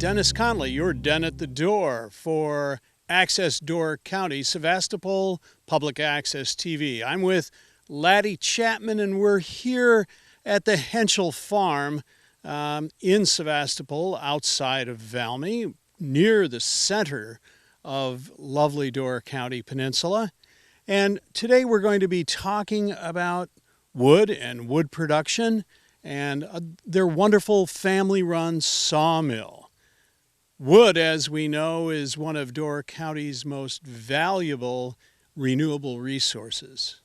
Dennis Connolly, your den at the door for Access Door County, Sevastopol Public Access TV. I'm with Laddie Chapman, and we're here at the Henschel Farm in Sevastopol, outside of Valmy, near the center of lovely Door County Peninsula. And today we're going to be talking about wood and wood production and their wonderful family-run sawmill. Wood, as we know, is one of Door County's most valuable renewable resources.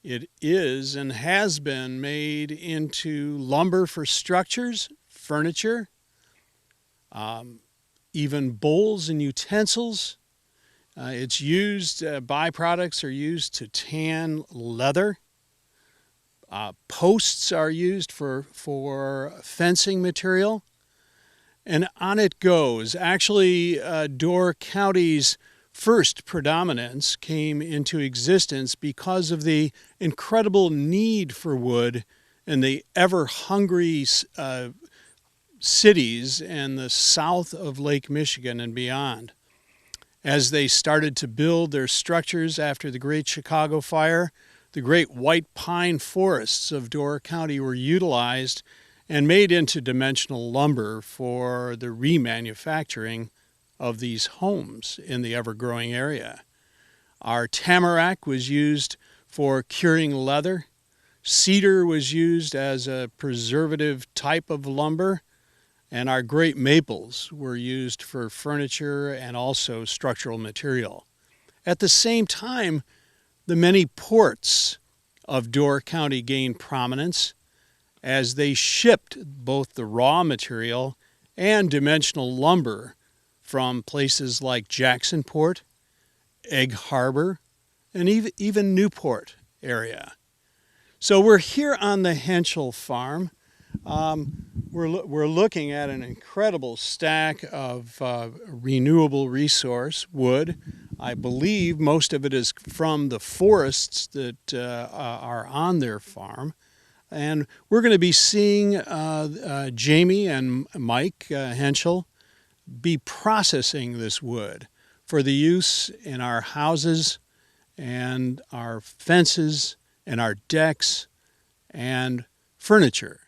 It is and has been made into lumber for structures, furniture, even bowls and utensils. It's used, byproducts are used to tan leather. Posts are used for fencing material. And on it goes. Actually, Door County's first predominance came into existence because of the incredible need for wood in the ever-hungry cities in the south of Lake Michigan and beyond. As they started to build their structures after the Great Chicago Fire, the great white pine forests of Door County were utilized and made into dimensional lumber for the remanufacturing of these homes in the ever-growing area. Our tamarack was used for curing leather. Cedar was used as a preservative type of lumber. And our great maples were used for furniture and also structural material. At the same time, the many ports of Door County gained prominence as they shipped both the raw material and dimensional lumber from places like Jacksonport, Egg Harbor, and even Newport area. So we're here on the Henschel farm. We're looking at an incredible stack of renewable resource wood. I believe most of it is from the forests that are on their farm. And we're going to be seeing Jamie and Mike Henschel be processing this wood for the use in our houses and our fences and our decks and furniture.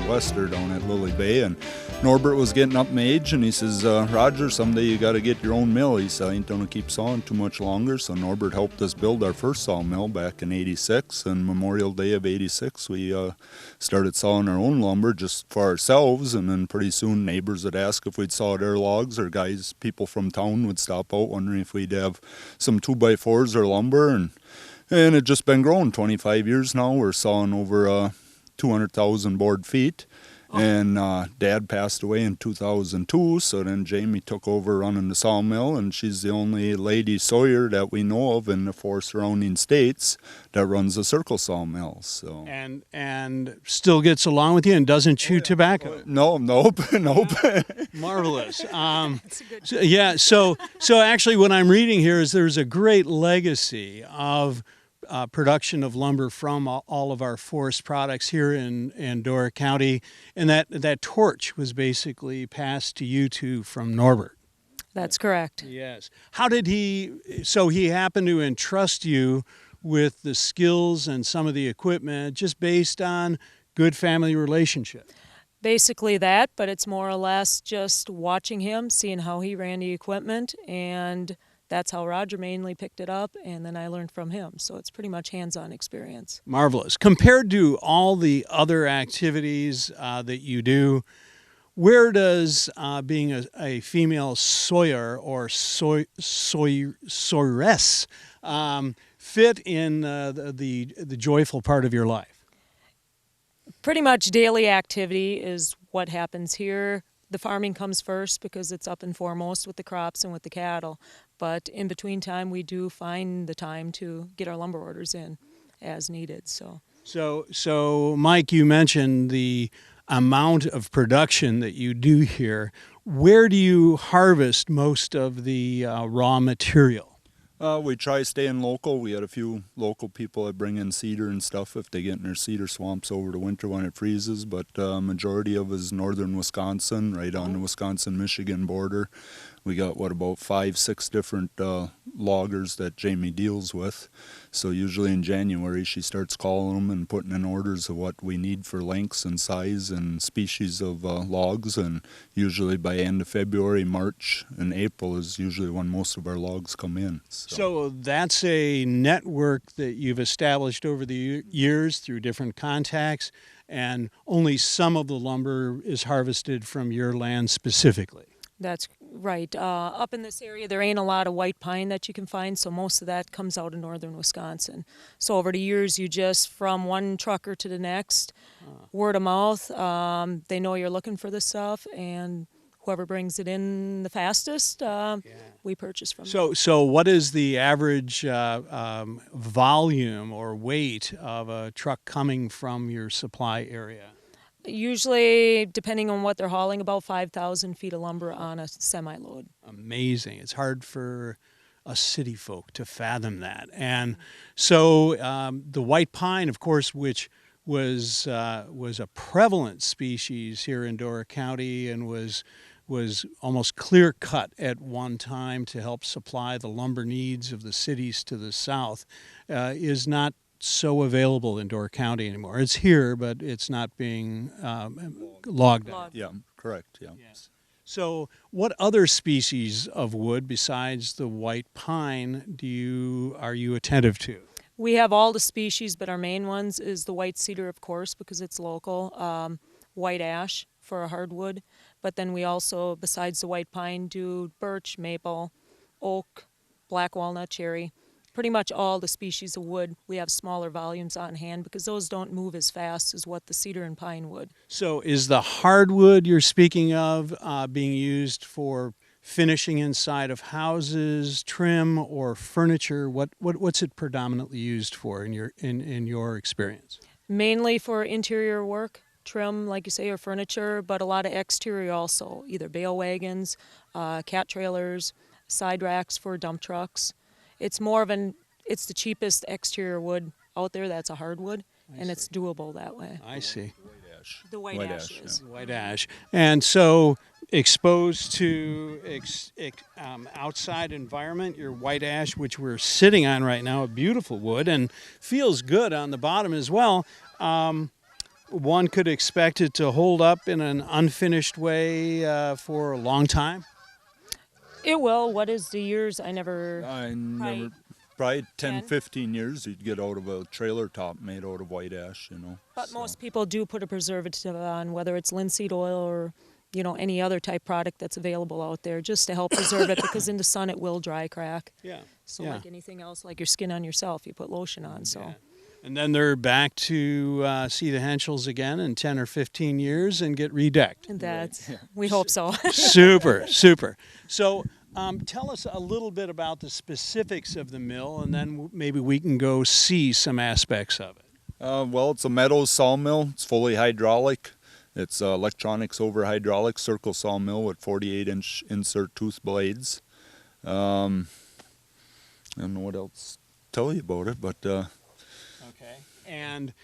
Wester down at Lily Bay, and Norbert was getting up in age, and he says, Roger, someday you got to get your own mill. He said, I ain't going to keep sawing too much longer. So Norbert helped us build our first sawmill back in '86, and Memorial Day of '86 we started sawing our own lumber just for ourselves, and then pretty soon neighbors would ask if we'd saw their logs, or people from town would stop out wondering if we'd have some 2x4s or lumber, and it's just been growing. 25 years now, we're sawing over 200,000 board feet. And Dad passed away in 2002, so then Jamie took over running the sawmill, and she's the only lady sawyer that we know of in the 4 surrounding states that runs a circle sawmill. So and still gets along with you and doesn't chew tobacco. Nope. Marvelous. So actually, what I'm reading here is there's a great legacy of production of lumber from all of our forest products here in Door County, and that torch was basically passed to you two from Norbert. That's correct. Yes. How did he happened to entrust you with the skills and some of the equipment just based on good family relationship? Basically that, but it's more or less just watching him, seeing how he ran the equipment, and that's how Roger mainly picked it up, and then I learned from him. So it's pretty much hands-on experience. Marvelous. Compared to all the other activities that you do, where does being a female sawyer or sawyeress fit in the joyful part of your life? Pretty much daily activity is what happens here. The farming comes first because it's up and foremost with the crops and with the cattle. But in between time, we do find the time to get our lumber orders in as needed. So Mike, you mentioned the amount of production that you do here, where do you harvest most of the raw material? We try staying local. We had a few local people that bring in cedar and stuff if they get in their cedar swamps over the winter when it freezes, but majority of it is northern Wisconsin, right on the Wisconsin-Michigan border. We got, about 5-6 different loggers that Jamie deals with. So usually in January she starts calling them and putting in orders of what we need for lengths and size and species of logs, and usually by end of February, March, and April is usually when most of our logs come in. So that's a network that you've established over the years through different contacts, and only some of the lumber is harvested from your land specifically. That's right. Up in this area, there ain't a lot of white pine that you can find, so most of that comes out of northern Wisconsin. So over the years, you just, from one trucker to the next, word of mouth, they know you're looking for this stuff, and whoever brings it in the fastest, we purchase from them. So what is the average volume or weight of a truck coming from your supply area? Usually, depending on what they're hauling, about 5,000 feet of lumber on a semi-load. Amazing. It's hard for us city folk to fathom that. And so the white pine, of course, which was a prevalent species here in Door County and was almost clear-cut at one time to help supply the lumber needs of the cities to the south, is not so available in Door County anymore. It's here, but it's not being logged out. Yeah, correct, yeah. Yes. So what other species of wood besides the white pine are you attentive to? We have all the species, but our main ones is the white cedar, of course, because it's local, white ash for a hardwood, but then we also, besides the white pine, do birch, maple, oak, black walnut, cherry. Pretty much all the species of wood. We have smaller volumes on hand because those don't move as fast as what the cedar and pine would. So is the hardwood you're speaking of being used for finishing inside of houses, trim, or furniture? What's it predominantly used for in your experience? Mainly for interior work, trim, like you say, or furniture, but a lot of exterior also, either bale wagons, cat trailers, side racks for dump trucks. It's it's the cheapest exterior wood out there that's a hardwood, and it's doable that way. I see. The white ash is. Yeah. White ash. And so exposed to outside environment, your white ash, which we're sitting on right now, a beautiful wood, and feels good on the bottom as well. One could expect it to hold up in an unfinished way for a long time. It will. What is the years? Probably 10, 15 years you'd get out of a trailer top made out of white ash, But so. most people do put a preservative on, whether it's linseed oil or, any other type product that's available out there, just to help preserve it, because in the sun it will dry crack. Yeah. So like anything else, like your skin on yourself, you put lotion on, so. Yeah. And then they're back to see the Henschels again in 10 or 15 years and get redecked. And we hope so. Super. So tell us a little bit about the specifics of the mill, and then maybe we can go see some aspects of it. Well, it's a metal sawmill. It's fully hydraulic. It's electronics over hydraulic circle sawmill with 48-inch insert tooth blades. I don't know what else to tell you about it, but... Okay. And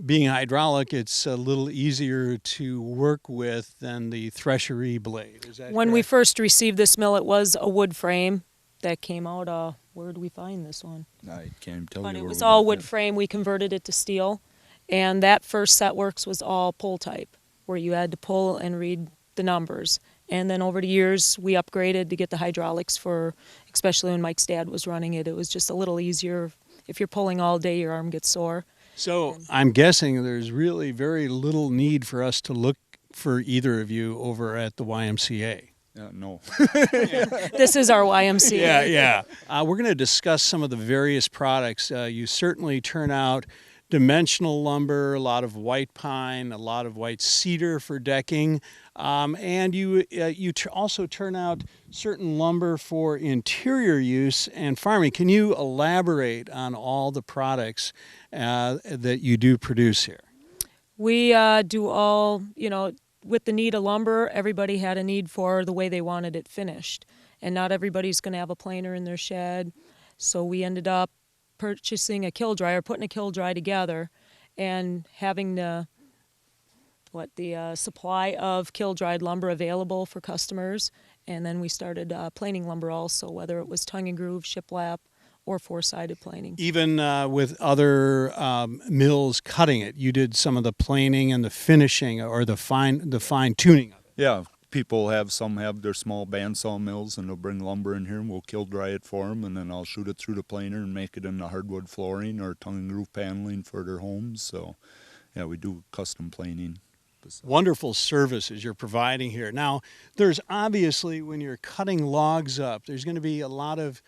being hydraulic, it's a little easier to work with than the threshery blade. Is that When correct? we first received this mill, it was a wood frame that came out. Where did we find this one? I can't tell But you it where was we all got wood that. frame. We converted it to steel. And that first set works was all pull type, where you had to pull and read the numbers. And then over the years, we upgraded to get the hydraulics for, especially when Mike's dad was running it. It was just a little easier. If you're pulling all day, your arm gets sore. So I'm guessing there's really very little need for us to look for either of you over at the YMCA. No. This is our YMCA. Yeah. We're going to discuss some of the various products. You certainly turn out dimensional lumber, a lot of white pine, a lot of white cedar for decking, and you also turn out certain lumber for interior use and farming. Can you elaborate on all the products that you do produce here? We do all, with the need of lumber, everybody had a need for the way they wanted it finished. And not everybody's going to have a planer in their shed. So we ended up purchasing a kill dryer, putting a kill dry together, and having the supply of kill dried lumber available for customers. And then we started planing lumber also, whether it was tongue and groove, shiplap, or four-sided planing. Even with other mills cutting it, you did some of the planing and the finishing, or the fine tuning of it. Yeah, some have their small bandsaw mills, and they'll bring lumber in here, and we'll kill dry it for them, and then I'll shoot it through the planer and make it into hardwood flooring or tongue and groove paneling for their homes. So, yeah, we do custom planing. Wonderful services you're providing here. Now, there's obviously, when you're cutting logs up, there's going to be a lot of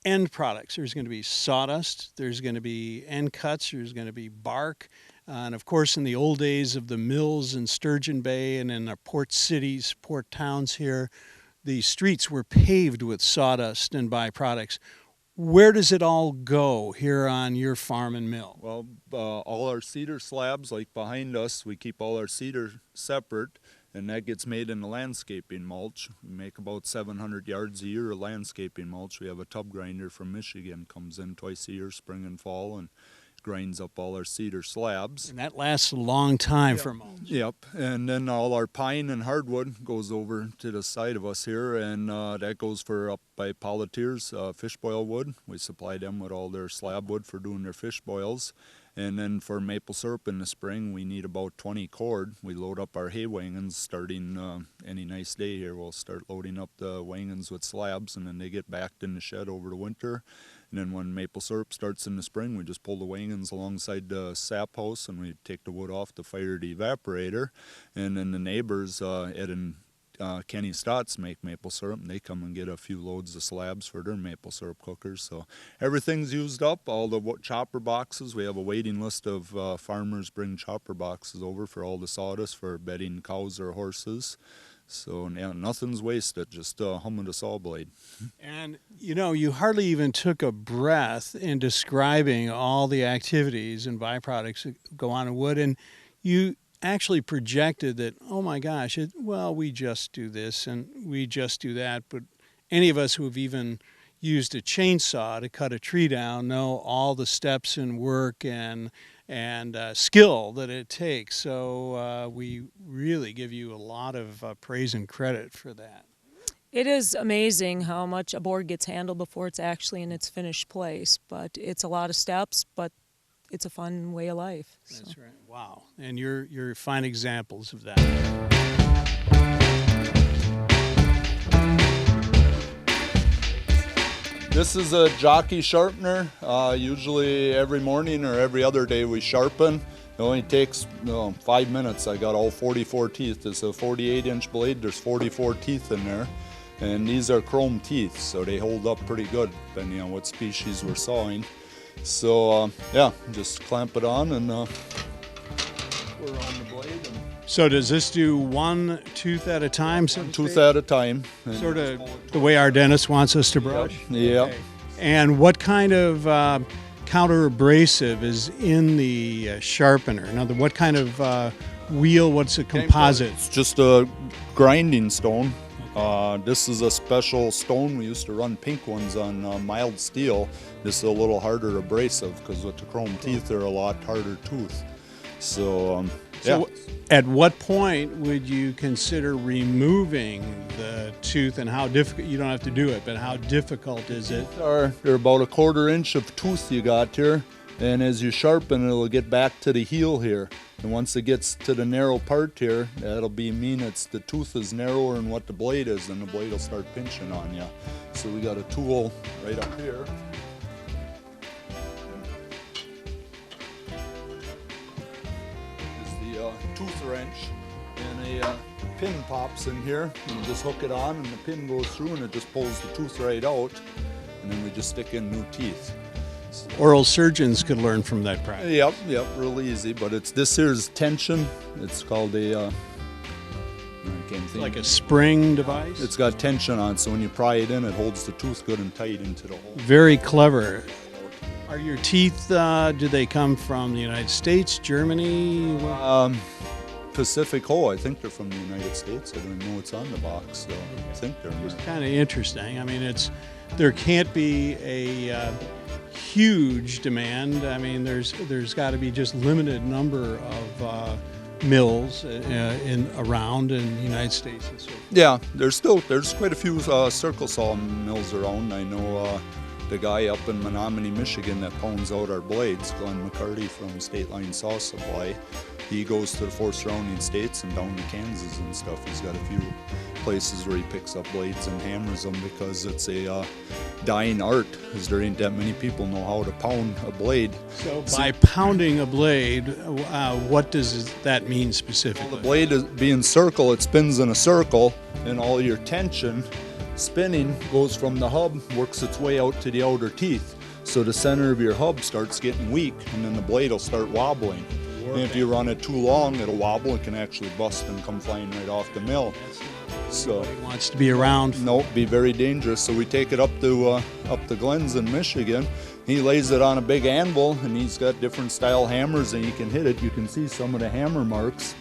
end products. There's going to be sawdust, there's going to be end cuts, there's going to be bark. And of course, in the old days of the mills in Sturgeon Bay and in our port cities, port towns here, the streets were paved with sawdust and byproducts. Where does it all go here on your farm and mill? Well, all our cedar slabs, like behind us, we keep all our cedar separate, and that gets made into landscaping mulch. We make about 700 yards a year of landscaping mulch. We have a tub grinder from Michigan, comes in twice a year, spring and fall, and grinds up all our cedar slabs. And that lasts a long time for mulch. Yep, and then all our pine and hardwood goes over to the side of us here, and that goes for up by Politiers, fish boil wood. We supply them with all their slab wood for doing their fish boils. And then for maple syrup in the spring, we need about 20 cord. We load up our hay wagons starting any nice day here. We'll start loading up the wagons with slabs, and then they get backed in the shed over the winter. And then when maple syrup starts in the spring, we just pull the wagons alongside the sap house, and we take the wood off to fire the evaporator. And then the neighbors, Ed and Kenny Stotts, make maple syrup, and they come and get a few loads of slabs for their maple syrup cookers. So everything's used up. All the chopper boxes, we have a waiting list of farmers bring chopper boxes over for all the sawdust for bedding cows or horses. So yeah, nothing's wasted, just humming the saw blade. And you hardly even took a breath in describing all the activities and byproducts that go on in wood, and you actually projected that, oh my gosh, we just do this and we just do that. But any of us who have even used a chainsaw to cut a tree down know all the steps and work and skill that it takes. So we really give you a lot of praise and credit for that. It is amazing how much a board gets handled before it's actually in its finished place. But it's a lot of steps, but it's a fun way of life. So. That's right. Wow. And you're fine examples of that. This is a jockey sharpener. Usually every morning or every other day we sharpen. It only takes 5 minutes. I got all 44 teeth. It's a 48-inch blade. There's 44 teeth in there. And these are chrome teeth, so they hold up pretty good depending on what species we're sawing. So yeah, just clamp it on and we're on the blade. So does this do one tooth at a time? One tooth at a time. Sort of the way our dentist wants us to brush? Yeah. Okay. And what kind of counter abrasive is in the sharpener? Now, what kind of wheel, what's a composite? It's just a grinding stone. This is a special stone. We used to run pink ones on mild steel. This is a little harder abrasive because with the chrome teeth they're a lot harder tooth. So yeah. At what point would you consider removing the tooth, and how difficult? You don't have to do it, but how difficult is it? They're about a 1/4 inch of tooth you got here, and as you sharpen it'll get back to the heel here. And once it gets to the narrow part here, that'll mean the tooth is narrower than what the blade is, and the blade will start pinching on you. So we got a tool right up here. This is the tooth wrench, and a pin pops in here. You just hook it on, and the pin goes through, and it just pulls the tooth right out. And then we just stick in new teeth. Oral surgeons could learn from that practice. Yep, real easy. But this here's tension. It's called a, I can't think. Like a spring device? It's got tension on, so when you pry it in, it holds the tooth good and tight into the hole. Very clever. Are your teeth, do they come from the United States, Germany? Pacific Hole, I think they're from the United States. I don't even know what's on the box, so I think they're It's kind of interesting. I mean, there can't be a huge demand. I mean, there's got to be just limited number of mills around in the United States and so forth. Yeah, there's quite a few circle saw mills around. I know the guy up in Menominee, Michigan that pounds out our blades, Glenn McCarty from State Line Saw Supply. He goes to the 4 surrounding states and down to Kansas and stuff. He's got a few places where he picks up blades and hammers them because it's a dying art, as there ain't that many people know how to pound a blade. So by pounding a blade, what does that mean specifically? Well, the blade is being circle, it spins in a circle, and all your tension spinning goes from the hub, works its way out to the outer teeth. So the center of your hub starts getting weak, and then the blade will start wobbling. And if you run it too long, it'll wobble. It can actually bust and come flying right off the mill. So Nobody wants to be around. no, be very dangerous. So we take it up to Glenn's in Michigan. He lays it on a big anvil, and he's got different style hammers, and you can hit it. You can see some of the hammer marks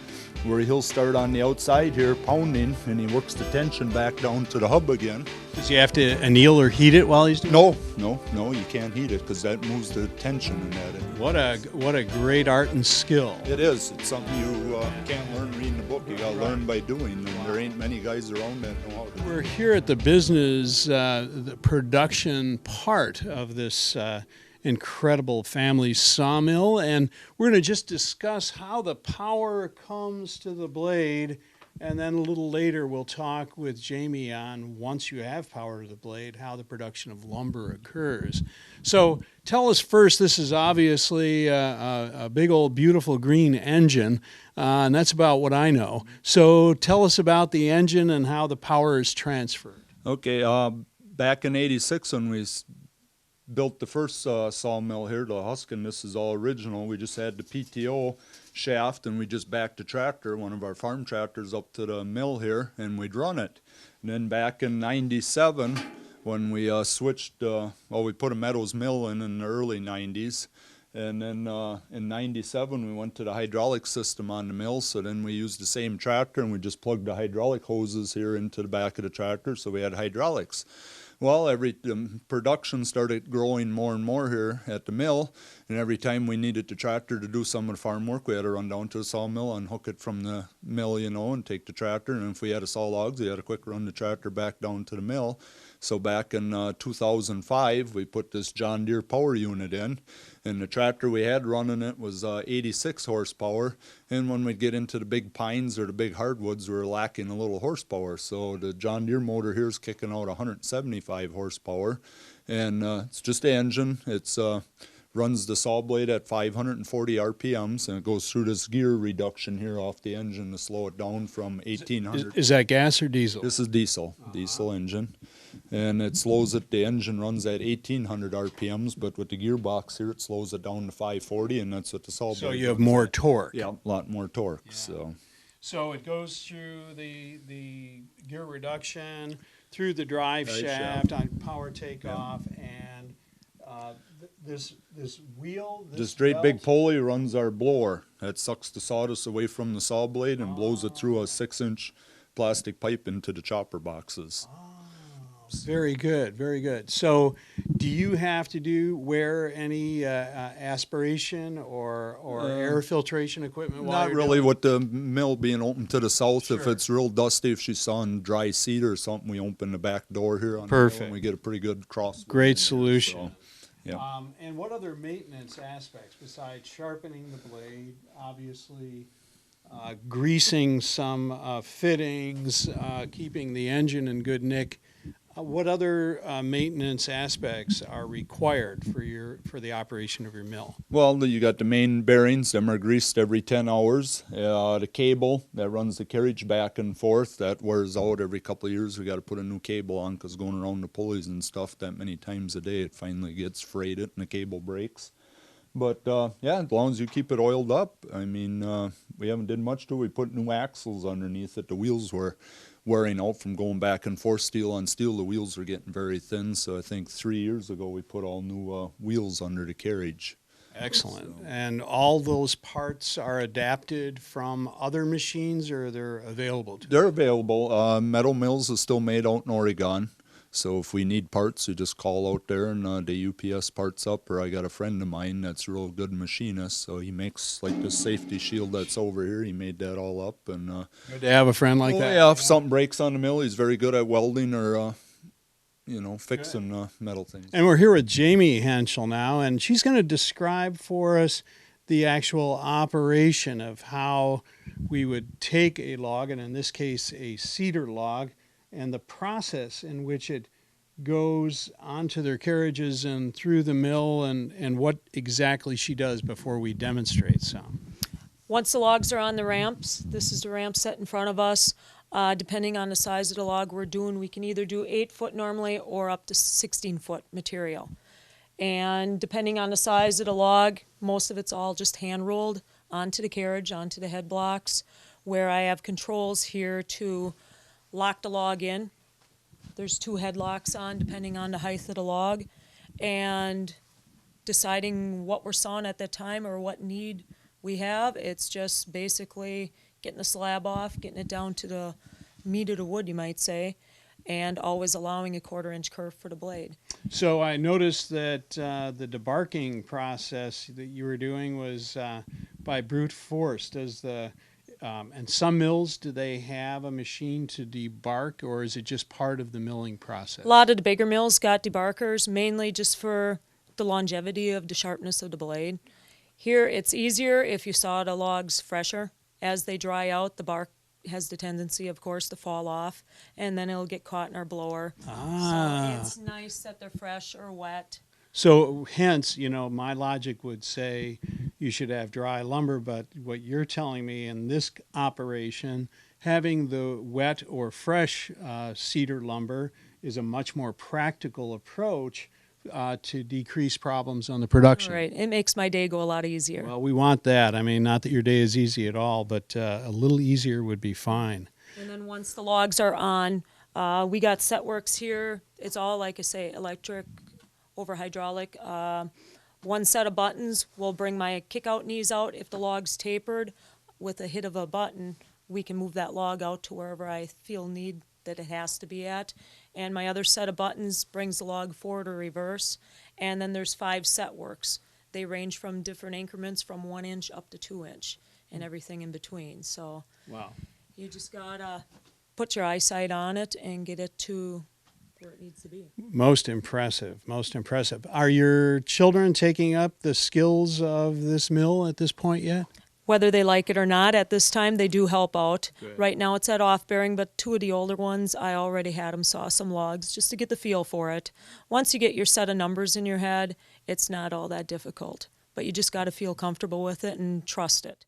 where he'll start on the outside here pounding, and he works the tension back down to the hub again. Does he have to anneal or heat it while he's doing it? No, you can't heat it because that moves the tension in that. What a great art and skill. It is. It's something you can't learn reading a book. You got to learn by doing, and there ain't many guys around that know how to do it. We're here at the business, the production part of this incredible family sawmill, and we're going to just discuss how the power comes to the blade, and then a little later we'll talk with Jamie on, once you have power to the blade, how the production of lumber occurs. So tell us first, this is obviously a big old beautiful green engine, and that's about what I know. So tell us about the engine and how the power is transferred. Okay, back in '86 when we built the first sawmill here, the Huskin, this is all original. We just had the PTO shaft, and we just backed a tractor, one of our farm tractors, up to the mill here, and we'd run it. And then back in '97, when we switched, we put a Meadows mill in the early '90s. And then in '97, we went to the hydraulic system on the mill. So then we used the same tractor, and we just plugged the hydraulic hoses here into the back of the tractor, so we had hydraulics. Well, production started growing more and more here at the mill, and every time we needed the tractor to do some of the farm work, we had to run down to the sawmill, unhook it from the mill, and take the tractor. And if we had to saw logs, we had to quick run the tractor back down to the mill. So back in 2005, we put this John Deere power unit in, and the tractor we had running it was 86 horsepower. And when we'd get into the big pines or the big hardwoods, we were lacking a little horsepower. So the John Deere motor here is kicking out 175 horsepower, and it's just an engine. It's runs the saw blade at 540 RPMs, and it goes through this gear reduction here off the engine to slow it down from 1800. Is that gas or diesel? This is diesel, diesel engine. And it slows it, the engine runs at 1800 RPMs, but with the gearbox here, it slows it down to 540, and that's what the saw blade So you have more torque. Yeah, a lot more torque, Yeah. So it goes through the gear reduction, through the drive shaft on power takeoff, and this wheel. This great big pulley runs our blower. That sucks the sawdust away from the saw blade and blows it through a 6-inch plastic pipe into the chopper boxes. Very good, very good. So do you have to wear any aspiration or air filtration equipment while Not you're really, doing it? with the mill being open to the south. If Sure. it's real dusty, if she's sawing dry cedar or something, we open the back door here on the Perfect. mill, and we get a pretty good cross. Great solution. Yeah. And what other maintenance aspects besides sharpening the blade, obviously greasing some fittings, keeping the engine in good nick? What other maintenance aspects are required for the operation of your mill? Well, you got the main bearings. Them are greased every 10 hours. The cable that runs the carriage back and forth, that wears out every couple of years. We got to put a new cable on because going around the pulleys and stuff that many times a day, it finally gets frayed and the cable breaks. But yeah, as long as you keep it oiled up. I mean, we haven't did much to it. We put new axles underneath it. The wheels were wearing out from going back and forth steel on steel. The wheels are getting very thin, so I think 3 years ago we put all new wheels under the carriage. Excellent. And all those parts are adapted from other machines, or they're available to? They're available. Metal Mills is still made out in Oregon. So if we need parts, we just call out there and they UPS parts up. Or I got a friend of mine that's a real good machinist, so he makes like the safety shield that's over here. He made that all up. And Good to have a friend like that. Yeah, if something breaks on the mill, he's very good at welding or fixing metal things. And we're here with Jamie Henschel now, and she's going to describe for us the actual operation of how we would take a log, and in this case a cedar log, and the process in which it goes onto their carriages and through the mill, and what exactly she does before we demonstrate some. Once the logs are on the ramps, this is the ramp set in front of us. Depending on the size of the log we're doing, we can either do 8-foot normally or up to 16-foot material. And depending on the size of the log, most of it's all just hand rolled onto the carriage, onto the head blocks, where I have controls here to lock the log in. There's 2 headlocks on depending on the height of the log, and deciding what we're sawing at that time or what need we have. It's just basically getting the slab off, getting it down to the meat of the wood, you might say, and always allowing a 1/4-inch curve for the blade. So I noticed that the debarking process that you were doing was by brute force. And some mills, do they have a machine to debark, or is it just part of the milling process? A lot of the bigger mills got debarkers, mainly just for the longevity of the sharpness of the blade. Here, it's easier if you saw the logs fresher. As they dry out, the bark has the tendency, of course, to fall off, and then it'll get caught in our blower. So it's nice that they're fresh or wet. So hence, my logic would say you should have dry lumber, but what you're telling me in this operation, having the wet or fresh cedar lumber is a much more practical approach to decrease problems on the production. Right. It makes my day go a lot easier. Well, we want that. I mean, not that your day is easy at all, but a little easier would be fine. And then once the logs are on, we got set works here. It's all, like I say, electric over hydraulic. One set of buttons will bring my kick-out knees out. If the log's tapered, with a hit of a button, we can move that log out to wherever I feel need that it has to be at. And my other set of buttons brings the log forward or reverse. And then there's 5 set works. They range from different increments from 1 inch up to 2 inch and everything in between. So Wow. you just gotta put your eyesight on it and get it to where it needs to be. Most impressive, most impressive. Are your children taking up the skills of this mill at this point yet? Whether they like it or not, at this time they do help out. Good. Right now it's at off-bearing, but 2 of the older ones, I already had them saw some logs just to get the feel for it. Once you get your set of numbers in your head, it's not all that difficult. But you just got to feel comfortable with it and trust it.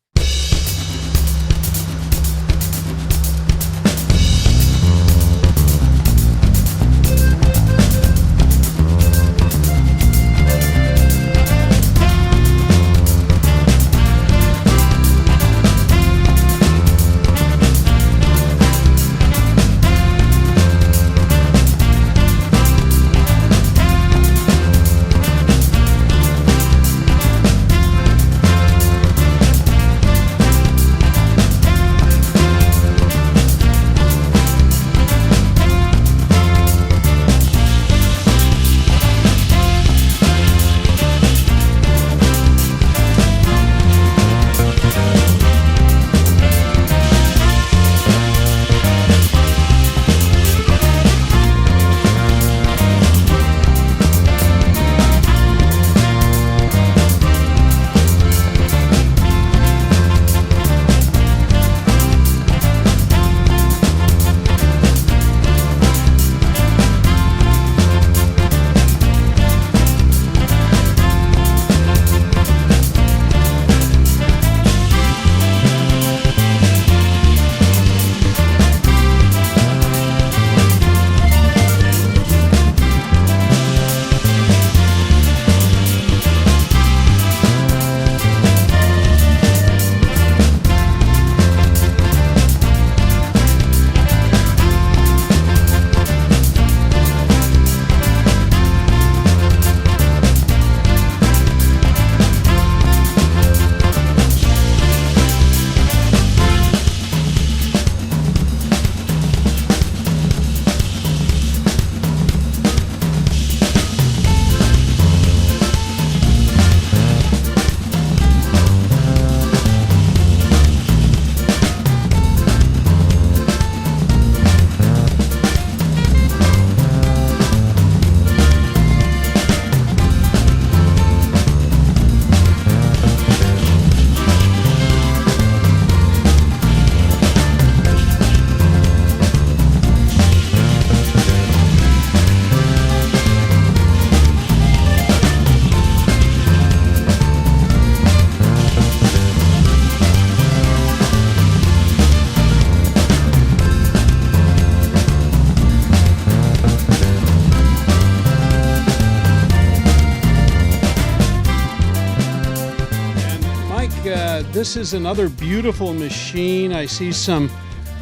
this is another beautiful machine. I see some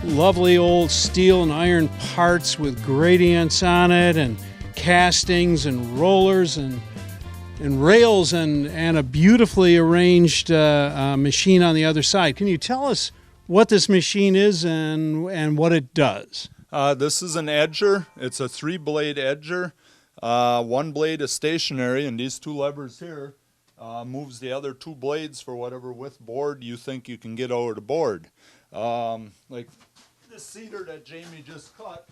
lovely old steel and iron parts with gradients on it, and castings and rollers and rails, and a beautifully arranged machine on the other side. Can you tell us what this machine is and what it does? This is an edger. It's a 3-blade edger. One blade is stationary, and these 2 levers here moves the other 2 blades for whatever width board you think you can get over the board. Like this cedar that Jamie just cut,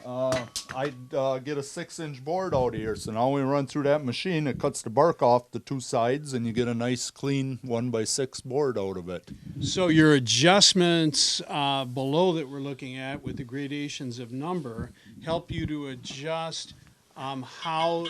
I'd get a 6-inch board out of here. So now we run through that machine, it cuts the bark off the 2 sides, and you get a nice clean 1x6 board out of it. So your adjustments below that we're looking at with the gradations of number help you to adjust how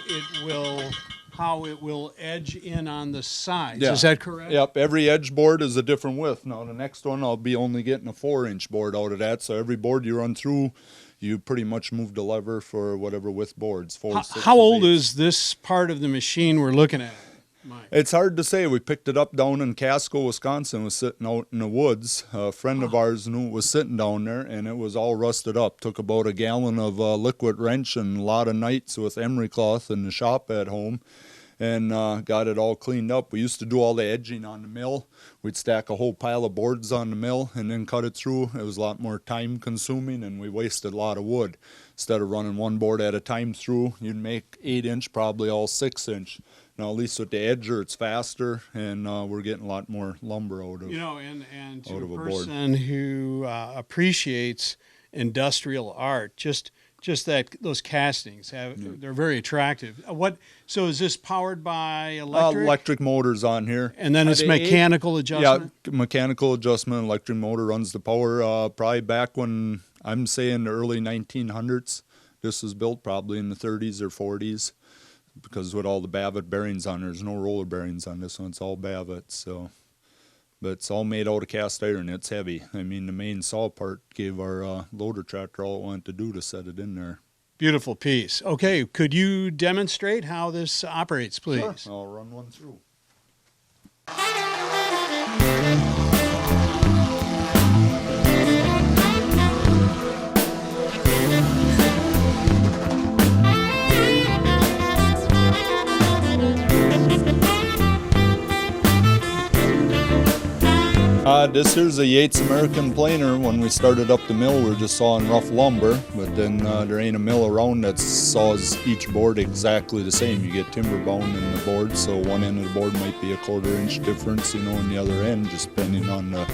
it will edge in on the sides. Yeah. Is that correct? Yep, every edge board is a different width. Now the next one I'll be only getting a 4-inch board out of that, so every board you run through, you pretty much move the lever for whatever width boards. 4, 6, how old 8. is this part of the machine we're looking at, Mike? It's hard to say. We picked it up down in Casco, Wisconsin. It was sitting out in the woods. A friend of ours knew it was sitting down there, and it was all rusted up. Took about a gallon of liquid wrench and a lot of nights with emery cloth in the shop at home, and got it all cleaned up. We used to do all the edging on the mill. We'd stack a whole pile of boards on the mill and then cut it through. It was a lot more time consuming, and we wasted a lot of wood. Instead of running one board at a time through, you'd make 8-inch, probably all 6-inch. Now, at least with the edger, it's faster, and we're getting a lot more lumber out of, and to out a of a board. person who appreciates industrial art, just that those castings they're very attractive. So is this powered by electric? Electric motors on here, and then it's mechanical adjustment. Yeah, mechanical adjustment. Electric motor runs the power. Probably back when I'm saying the early 1900s. This was built probably in the 30s or 40s, because with all the Bavet bearings on, there's no roller bearings on this one. It's all Bavet. So, but it's all made out of cast iron. It's heavy. I mean, the main saw part gave our loader tractor all it wanted to do to set it in there. Beautiful piece. Okay, could you demonstrate how this operates, please? Sure. I'll run one through. This here's a Yates American planer. When we started up the mill, we were just sawing rough lumber, but then there ain't a mill around that saws each board exactly the same. You get timber bound in the board, so one end of the board might be a 1/4-inch difference, in the other end, just depending on the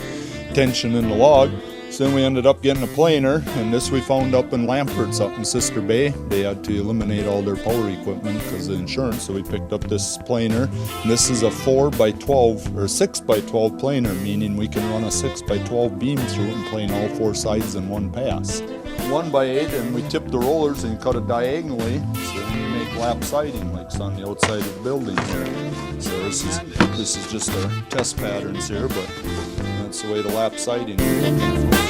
tension in the log. So then we ended up getting a planer, and this we found up in Lampert's up in Sister Bay. They had to eliminate all their power equipment because of insurance, so we picked up this planer. And this is a 4x12 or 6x12 planer, meaning we can run a 6x12 beam through it and plane all 4 sides in one pass. 1x8, and we tip the rollers and cut it diagonally, so then you make lap siding like it's on the outside of the building here. So this is just our test patterns here, but that's the way the lap siding is.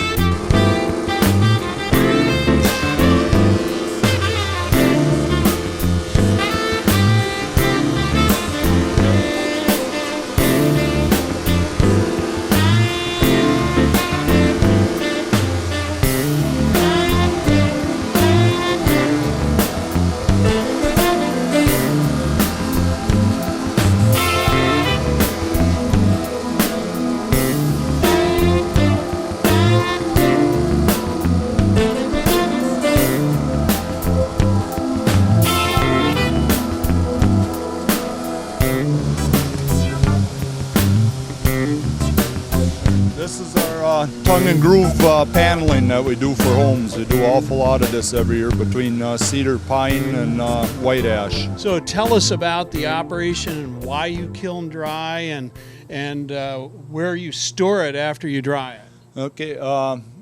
This is our tongue and groove paneling that we do for homes. We do an awful lot of this every year between cedar, pine, and white ash. So tell us about the operation and why you kiln dry, and where you store it after you dry it. Okay,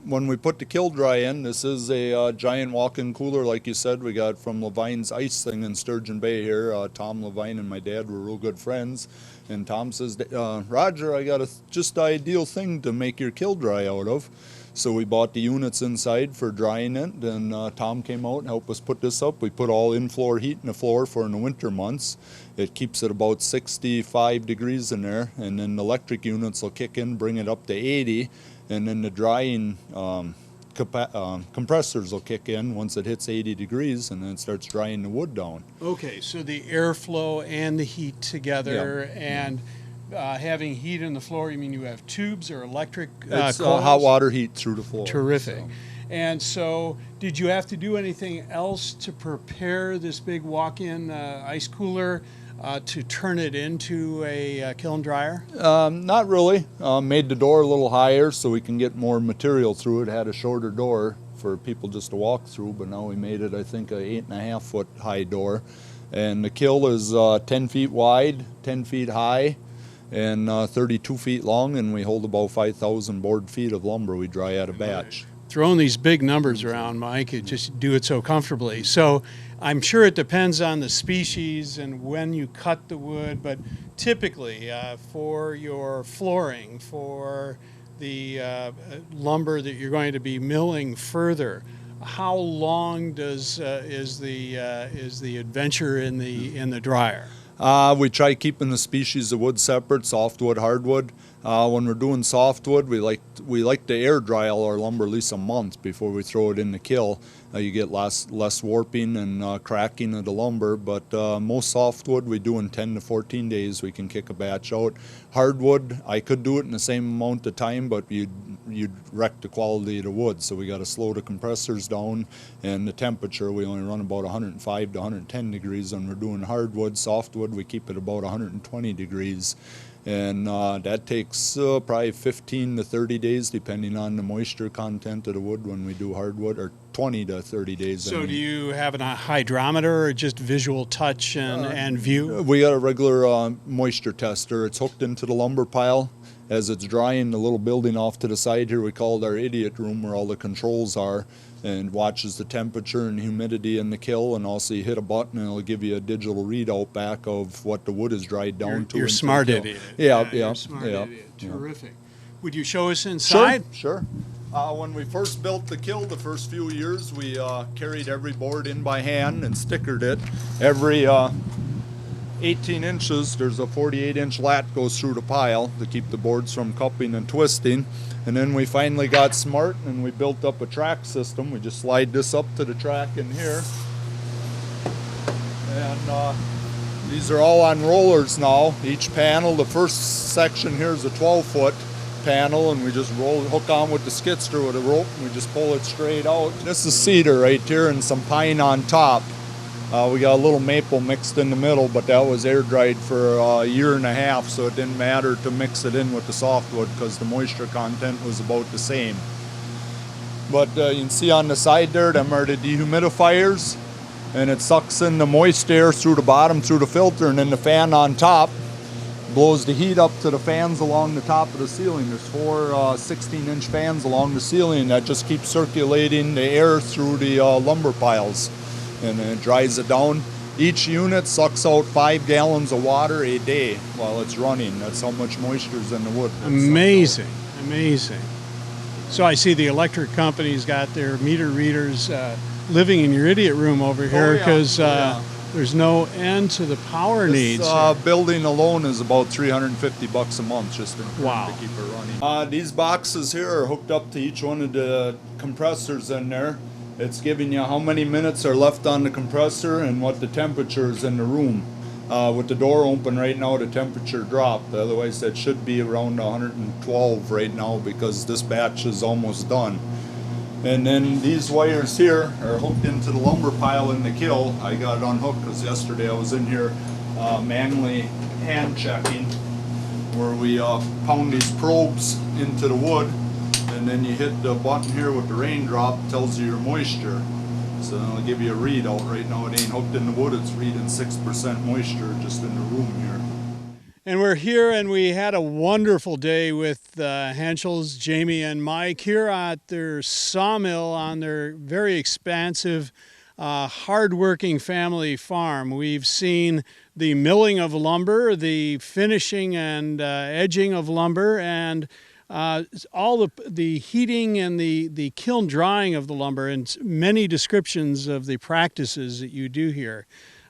when we put the kiln dry in, this is a giant walk-in cooler, like you said. We got from Levine's Ice Thing in Sturgeon Bay here. Tom Levine and my dad were real good friends. And Tom says, Roger, I got just the ideal thing to make your kiln dry out of. So we bought the units inside for drying it, and Tom came out and helped us put this up. We put all in-floor heat in the floor for in the winter months. It keeps it about 65 degrees in there, and then the electric units will kick in, bring it up to 80, and then the drying compressors will kick in once it hits 80 degrees, and then it starts drying the wood down. Okay, so the airflow and the heat together, and having heat in the floor, you mean you have tubes or electric It's coils? hot water heat through the floor. Terrific. So. And so, did you have to do anything else to prepare this big walk-in ice cooler to turn it into a kiln dryer? Not really. Made the door a little higher so we can get more material through it. Had a shorter door for people just to walk through, but now we made it, I think, a 8.5 foot high door. And the kiln is 10 feet wide, 10 feet high, and 32 feet long, and we hold about 5,000 board feet of lumber we dry at a batch. Throwing these big numbers around, Mike, it just do it so comfortably. So I'm sure it depends on the species and when you cut the wood, but typically for your flooring, for the lumber that you're going to be milling further, how long does is the adventure in the dryer? We try keeping the species of wood separate, softwood, hardwood. When we're doing softwood, we like to air dry all our lumber at least a month before we throw it in the kiln. You get less warping and cracking of the lumber, but most softwood we do in 10 to 14 days. We can kick a batch out. Hardwood, I could do it in the same amount of time, but you'd wreck the quality of the wood. So we got to slow the compressors down, and the temperature we only run about 105 to 110 degrees when we're doing hardwood. Softwood we keep it about 120 degrees. And that takes probably 15 to 30 days depending on the moisture content of the wood when we do hardwood, or 20 to 30 days. So do you have a hydrometer or just visual touch and view? We got a regular moisture tester. It's hooked into the lumber pile. As it's drying, the little building off to the side here, we call it our idiot room, where all the controls are, and watches the temperature and humidity in the kiln, and also you hit a button and it'll give you a digital readout back of what the wood is dried down to. You're smart idiot. Yeah. Idiot. Terrific. Would you show us inside? Sure. When we first built the kiln, the first few years, we carried every board in by hand and stickered it. Every 18 inches, there's a 48-inch lat goes through the pile to keep the boards from cupping and twisting. And then we finally got smart and we built up a track system. We just slide this up to the track in here. And these are all on rollers now. Each panel, the first section here is a 12-foot panel, and we just hook on with the skid steer with a rope, and we just pull it straight out. This is cedar right here and some pine on top. We got a little maple mixed in the middle, but that was air dried for a year and a half, so it didn't matter to mix it in with the softwood because the moisture content was about the same. But you can see on the side there, them are the dehumidifiers, and it sucks in the moist air through the bottom through the filter, and then the fan on top blows the heat up to the fans along the top of the ceiling. There's four 16-inch fans along the ceiling that just keep circulating the air through the lumber piles, and then it dries it down. Each unit sucks out 5 gallons of water a day while it's running. That's how much moisture is in the wood. Amazing, amazing. So I see the electric company's got their meter readers living in your idiot room over here because there's no end to the power needs. Building alone is about $350 a month just to keep it running. These boxes here are hooked up to each one of the compressors in there. It's giving you how many minutes are left on the compressor and what the temperature is in the room. With the door open right now, the temperature dropped. Otherwise, that should be around 112 right now because this batch is almost done. And then these wires here are hooked into the lumber pile in the kiln. I got it unhooked because yesterday I was in here manually hand checking, where we pound these probes into the wood, and then you hit the button here with the raindrop, tells you your moisture. So then it'll give you a readout. Right now it ain't hooked in the wood, it's reading 6% moisture just in the room here. And we're here, and we had a wonderful day with Henschels, Jamie and Mike, here at their sawmill on their very expansive, hard-working family farm. We've seen the milling of lumber, the finishing and edging of lumber, and all the heating and the kiln drying of the lumber, and many descriptions of the practices that you do here.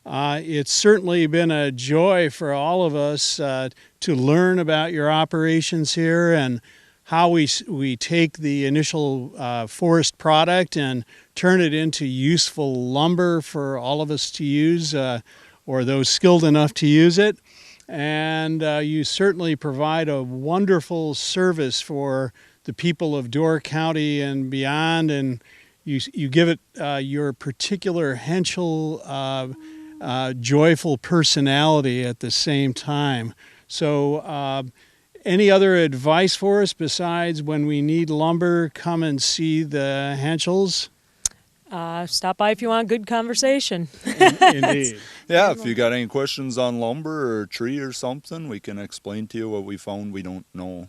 It's certainly been a joy for all of us to learn about your operations here and how we take the initial forest product and turn it into useful lumber for all of us to use, or those skilled enough to use it. And you certainly provide a wonderful service for the people of Door County and beyond, and you give it your particular Henschel joyful personality at the same time. So any other advice for us besides when we need lumber, come and see the Henschels? Stop by if you want good conversation. Indeed. Yeah, if you got any questions on lumber or tree or something, we can explain to you what we found. We don't know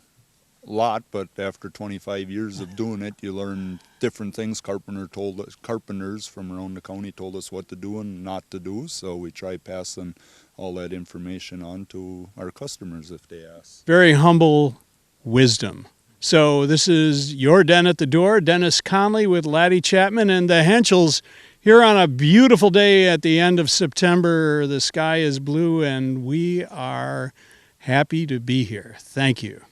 a lot, but after 25 years of doing it, you learn different things. Carpenters from around the county told us what to do and not to do, so we try passing all that information on to our customers if they ask. Very humble wisdom. So this is your Den at the Door, Dennis Connolly with Laddie Chapman and the Henschels here on a beautiful day at the end of September. The sky is blue and we are happy to be here. Thank you.